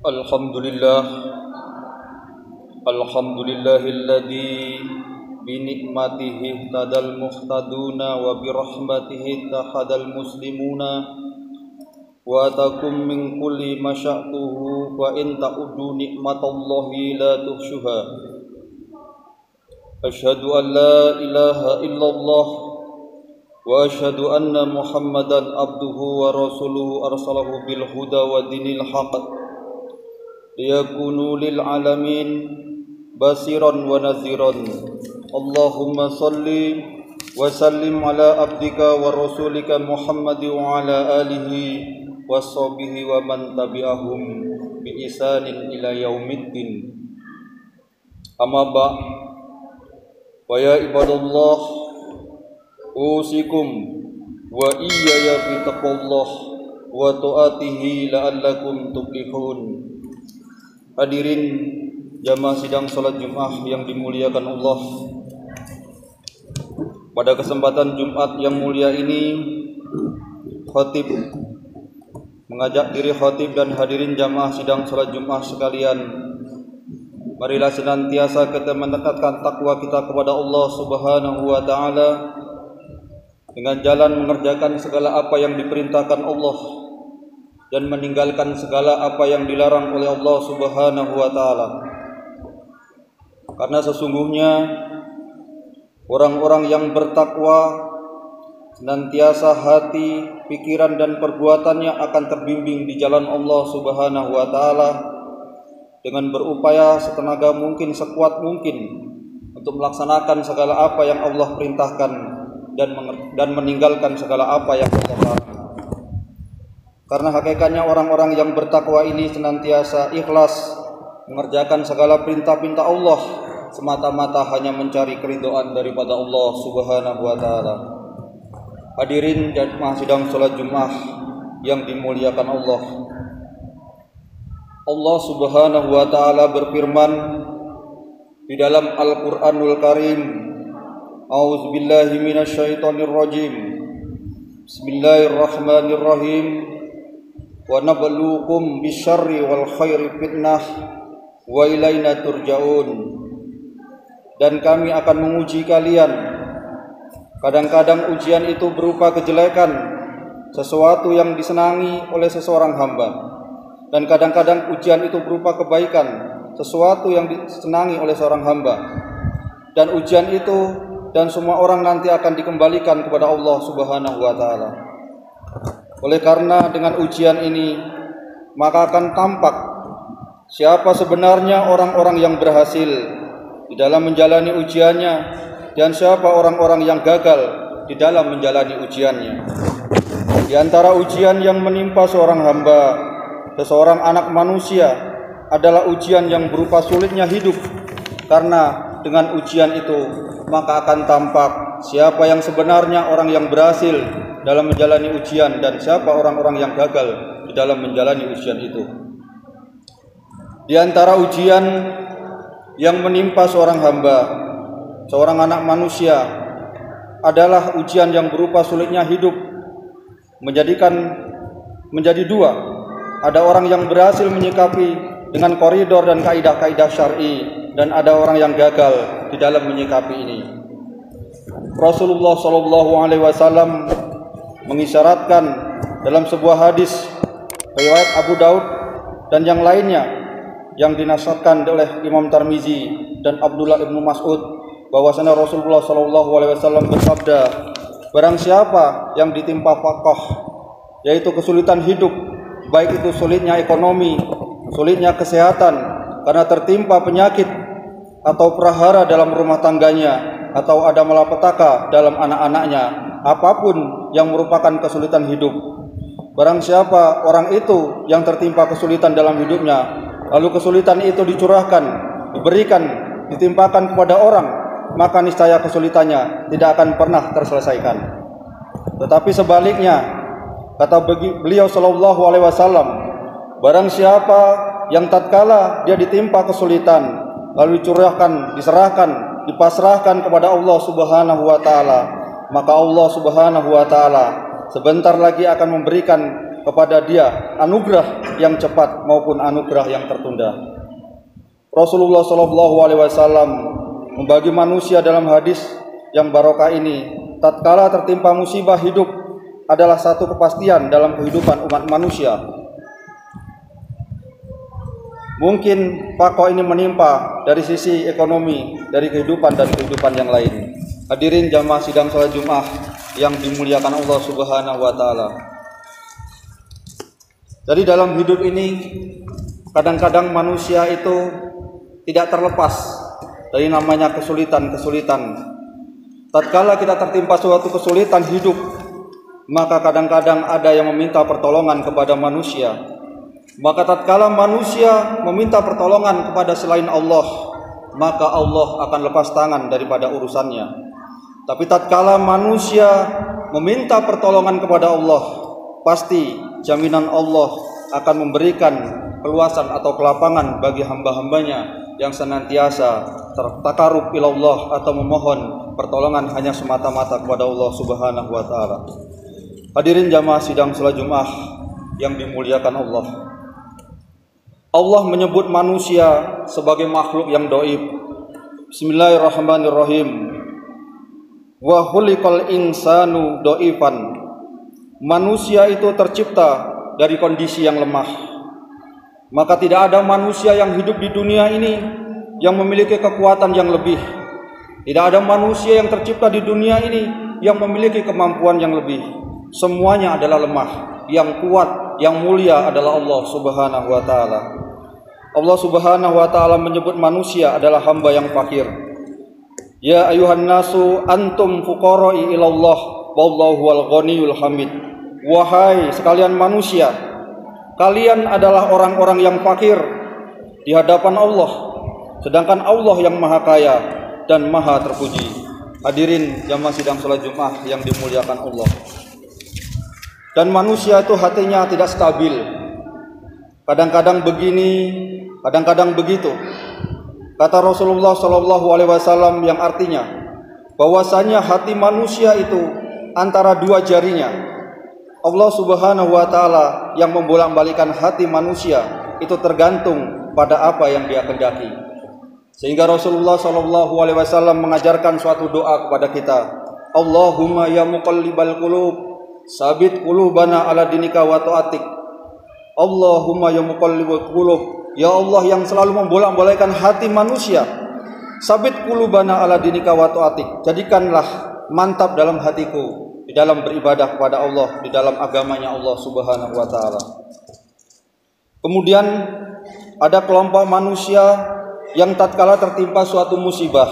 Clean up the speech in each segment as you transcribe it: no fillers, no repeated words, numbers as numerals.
Alhamdulillah, alhamdulillahilladzi bi nikmatihi tadal muhtaduna wa bi rahmatihi tahadal muslimuna wa takum min kulli masya'tuhu wa in ta'uddu nikmatallahi la tuhsuha. Asyhadu an la ilaha illallah wa asyhadu anna Muhammadan abduhu wa rasuluhu arsalahu bil huda wa dinil haqq liyakunu lil alamin basiran wa naziran. Allahumma salli wa sallim ala abdika wa rasulika Muhammad wa ala alihi wa sahbihi wa man tabi'ahum bi ihsanin ila yaumiddin. Amma ba' wa ya ibadallah, usikum wa iyaya bi taqwallah wa ta'atihi la'allakum tuflihun. Hadirin jamaah sidang salat Jumat yang dimuliakan Allah. Pada kesempatan Jumat yang mulia ini, khatib mengajak diri khatib dan hadirin jamaah sidang salat Jumat sekalian, marilah senantiasa kita mendekatkan takwa kita kepada Allah Subhanahu wa taala dengan jalan mengerjakan segala apa yang diperintahkan Allah dan meninggalkan segala apa yang dilarang oleh Allah Subhanahu wa taala. Karena sesungguhnya orang-orang yang bertakwa senantiasa hati, pikiran dan perbuatannya akan terbimbing di jalan Allah Subhanahu wa taala dengan berupaya setenaga mungkin, sekuat mungkin untuk melaksanakan segala apa yang Allah perintahkan dan meninggalkan segala apa yang Allah larang. Karena hakikatnya orang-orang yang bertakwa ini senantiasa ikhlas mengerjakan segala perintah-perintah Allah semata-mata hanya mencari keridhaan daripada Allah Subhanahu wa taala. Hadirin jamaah sidang salat Jumat yang dimuliakan Allah. Allah Subhanahu wa taala berfirman di dalam Al-Qur'anul Karim, A'udzubillahi minasyaitonir rajim. Bismillahirrahmanirrahim. Wa nabluukum bisyarri wal khairi fitnah wa ilaina turja'un. Dan kami akan menguji kalian. Kadang-kadang ujian itu berupa kejelekan, sesuatu yang disenangi oleh seseorang hamba. Dan kadang-kadang ujian itu berupa kebaikan, sesuatu yang disenangi oleh seorang hamba. Dan ujian itu dan semua orang nanti akan dikembalikan kepada Allah Subhanahu wa taala. Oleh karena dengan ujian ini maka akan tampak siapa sebenarnya orang-orang yang berhasil di dalam menjalani ujiannya dan siapa orang-orang yang gagal di dalam menjalani ujiannya. Di antara ujian yang menimpa seorang hamba, seseorang anak manusia, adalah ujian yang berupa sulitnya hidup. Karena dengan ujian itu maka akan tampak siapa yang sebenarnya orang yang berhasil dalam menjalani ujian dan siapa orang-orang yang gagal di dalam menjalani ujian itu. Di antara ujian yang menimpa seorang hamba, seorang anak manusia, adalah ujian yang berupa sulitnya hidup, menjadi dua. Ada orang yang berhasil menyikapi dengan koridor dan kaidah-kaidah syar'i, dan ada orang yang gagal di dalam menyikapi ini. Rasulullah SAW mengisyaratkan dalam sebuah hadis riwayat Abu Daud dan yang lainnya yang dinasabkan oleh Imam Tirmizi dan Abdullah ibnu Mas'ud bahwasanya Rasulullah SAW bersabda, barang siapa yang ditimpa faqah, yaitu kesulitan hidup, baik itu sulitnya ekonomi, sulitnya kesehatan karena tertimpa penyakit atau prahara dalam rumah tangganya, atau ada malapetaka dalam anak-anaknya, apapun yang merupakan kesulitan hidup. Barang siapa orang itu yang tertimpa kesulitan dalam hidupnya, lalu kesulitan itu dicurahkan, diberikan, ditimpakan kepada orang, maka niscaya kesulitannya tidak akan pernah terselesaikan. Tetapi sebaliknya, kata beliau sallallahu alaihi wasallam, barang siapa yang tatkala dia ditimpa kesulitan, lalu dicurahkan, diserahkan, dipasrahkan kepada Allah Subhanahu wa taala, maka Allah Subhanahu wa taala sebentar lagi akan memberikan kepada dia anugerah yang cepat maupun anugerah yang tertunda. Rasulullah SAW membagi manusia dalam hadis yang barokah ini, tatkala tertimpa musibah hidup adalah satu kepastian dalam kehidupan umat manusia. Mungkin pako ini menimpa dari sisi ekonomi, dari kehidupan dan kehidupan yang lain. Hadirin jamaah sidang salat Jumat yang dimuliakan Allah Subhanahu wa taala. Jadi dalam hidup ini kadang-kadang manusia itu tidak terlepas dari namanya kesulitan-kesulitan. Tatkala kita tertimpa suatu kesulitan hidup, maka kadang-kadang ada yang meminta pertolongan kepada manusia. Maka tatkala manusia meminta pertolongan kepada selain Allah, maka Allah akan lepas tangan daripada urusannya. Tapi tatkala manusia meminta pertolongan kepada Allah, pasti jaminan Allah akan memberikan keluasan atau kelapangan bagi hamba-hambanya yang senantiasa tertakarub ilallah atau memohon pertolongan hanya semata-mata kepada Allah Subhanahu wa taala. Hadirin jamaah sidang salat Jumat yang dimuliakan Allah. Allah menyebut manusia sebagai makhluk yang dhaif. Bismillahirrahmanirrahim. Wa khuliqal insanu dhaifan. Manusia itu tercipta dari kondisi yang lemah. Maka tidak ada manusia yang hidup di dunia ini yang memiliki kekuatan yang lebih. Tidak ada manusia yang tercipta di dunia ini yang memiliki kemampuan yang lebih. Semuanya adalah lemah. Yang kuat, yang mulia adalah Allah Subhanahu wa taala. Allah Subhanahu wa taala menyebut manusia adalah hamba yang fakir. Ya ayuhan nasu antum fuqara'i ilallah wallahu wal ghaniyul hamid. Wahai sekalian manusia, kalian adalah orang-orang yang fakir di hadapan Allah, sedangkan Allah yang maha kaya dan maha terpuji. Hadirin jamaah sidang salat Jumat yang dimuliakan Allah. Dan manusia itu hatinya tidak stabil. Kadang-kadang begini, kadang-kadang begitu. Kata Rasulullah SAW yang artinya bahwasanya hati manusia itu antara dua jarinya. Allah Subhanahu wa taala yang membolak-balikkan hati manusia itu tergantung pada apa yang dia kehendaki. Sehingga Rasulullah SAW mengajarkan suatu doa kepada kita. Allahumma ya muqallibal qulub, sabit qulubana ala dinika wa ta'atik. Allahumma ya muqallibal qulub, ya Allah yang selalu membolak-balikkan hati manusia, sabit qulubana ala dinika wa ta'atik. Jadikanlah mantap dalam hatiku di dalam beribadah kepada Allah, di dalam agamanya Allah Subhanahu wa taala. Kemudian ada kelompok manusia yang tatkala tertimpa suatu musibah,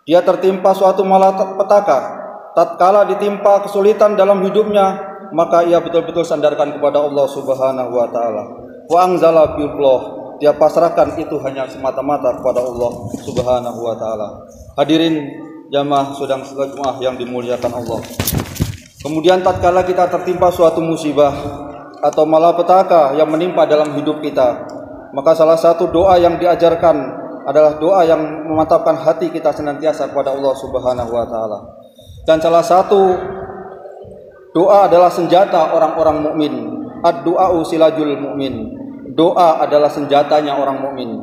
dia tertimpa suatu malapetaka, tatkala ditimpa kesulitan dalam hidupnya, maka ia betul-betul sandarkan kepada Allah Subhanahu wa taala. Wa anzala billah, dia pasrahkan itu hanya semata-mata kepada Allah Subhanahu wa taala. Hadirin jamaah sidang salat Jumat yang dimuliakan Allah. Kemudian tatkala kita tertimpa suatu musibah atau malapetaka yang menimpa dalam hidup kita, maka salah satu doa yang diajarkan adalah doa yang memantapkan hati kita senantiasa kepada Allah Subhanahu wa taala. Dan salah satu doa adalah senjata orang-orang mukmin. Ad-du'a'u silajul mukmin. Doa adalah senjatanya orang mukmin.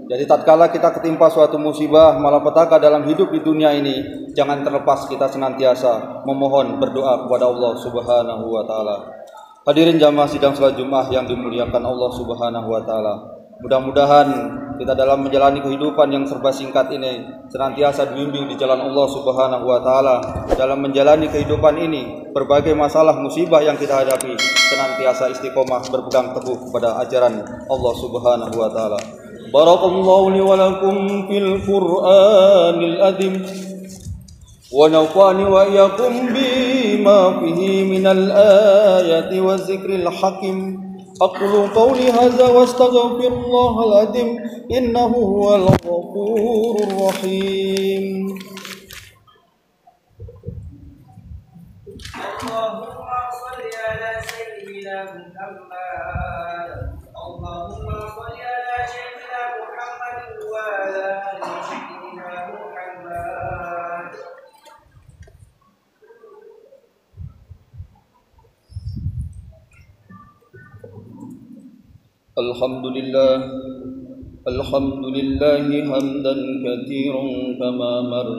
Jadi tatkala kita ketimpa suatu musibah, malapetaka dalam hidup di dunia ini, jangan terlepas kita senantiasa memohon berdoa kepada Allah Subhanahu wa taala. Hadirin jamaah sidang salat Jumat yang dimuliakan Allah Subhanahu wa taala. Mudah-mudahan kita dalam menjalani kehidupan yang serba singkat ini senantiasa dibimbing di jalan Allah Subhanahu wa taala. Dalam menjalani kehidupan ini, berbagai masalah musibah yang kita hadapi senantiasa istiqomah berpegang teguh kepada ajaran Allah Subhanahu wa taala. Barakallahu li wa lakum fil Qur'anil azim wa nafa'ani wa iyyakum bima fihi minal ayati waz zikril hakim. أقول قولي هذا واستغفر الله العظيم إنه هو الغفور الرحيم. اللهم صل على سيدنا محمد. اللهم صل على سيدنا محمد وعلى آل سيدنا محمد. الحمد لله حمدا كثيرا كما مر.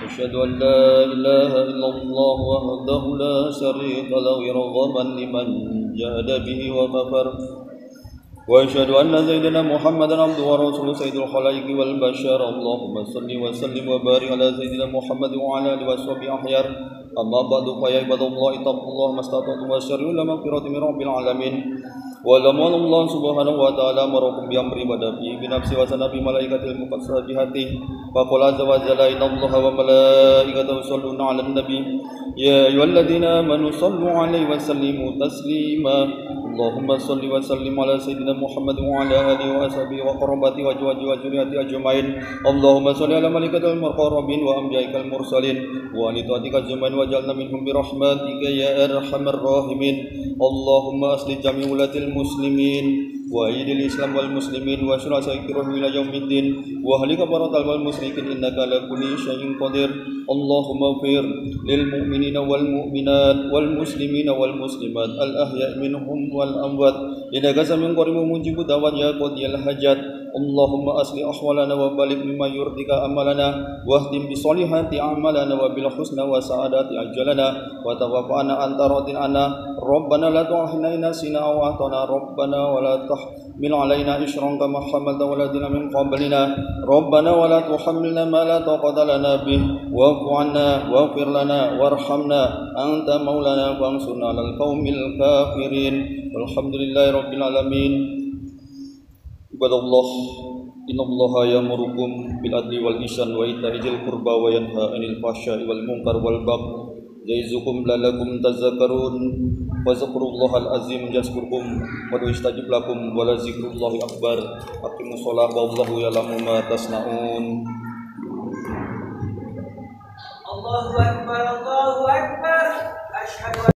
أشهد أن لا إله إلا الله وحده لا شريك له رغبا لمن جاهد به وكفر. وأشهد أن سيدنا محمدا عبده ورسوله سيد الخلائق والبشر. اللهم صل وسلم وبارك على سيدنا محمد وعلى آله وصحبه أخيار. أما بعد فيا عباد الله اتقوا الله ما استطعتم واشكروا إلى مغفرة من رب العالمين. ولما الله سبحانه وتعالى أمركم بأمر بدأ فيه بنفسه وثنى بملائكته المقدسة بهاته فقال عز وجل إن الله وملائكته يصلون على النبي يا أيها الذين آمنوا صلوا عليه وسلموا تسليما. اللهم صل وسلم على سيدنا محمد وعلى آله وصحبه وقرباته وأزواجه وذريته أجمعين. اللهم صل على ملائكة المقربين وأنبيائك المرسلين وآل طاعتك أجمعين واجعلنا منهم برحمتك يا أرحم الراحمين. اللهم أصلح جميع ولاة المسلمين وأيد الإسلام والمسلمين واشر سائرهم إلى يوم الدين وأهلك برة والمشركين إنك على كل شيء قدير. اللهم اغفر للمؤمنين والمؤمنات والمسلمين والمسلمات الأحياء منهم والأموات إنك سميع قريب مجيب دعوات يا قاضي الحاجات. اللهم أصلح أحوالنا وبلغ مما يرضيك أملنا واختم بصالحات أعمالنا وبالحسنى وسعادة أجلنا وتوفنا أنت راض عنا. ربنا لا تؤاخذنا إن نسينا أو أخطأنا ربنا ولا تحمل علينا إصرا كما حملت على الذين من قبلنا ربنا ولا تحملنا ما لا طاقة لنا به واعف عنا واغفر لنا وارحمنا أنت مولانا فانصرنا على القوم الكافرين. والحمد لله رب العالمين. Ibadallah, innallaha ya'murukum bil adli wal ihsan wa ita'i dzil qurba wa yanha 'anil fahsya'i wal munkar wal baghi ya'izukum la'allakum tadhakkarun. Fadhkurullahal azim yazkurkum wa yastajib lakum wa la dzikrullahi akbar. Aqimus sholata wallahu ya'lamu ma tasna'un. Allahu akbar, Allahu akbar. Asyhadu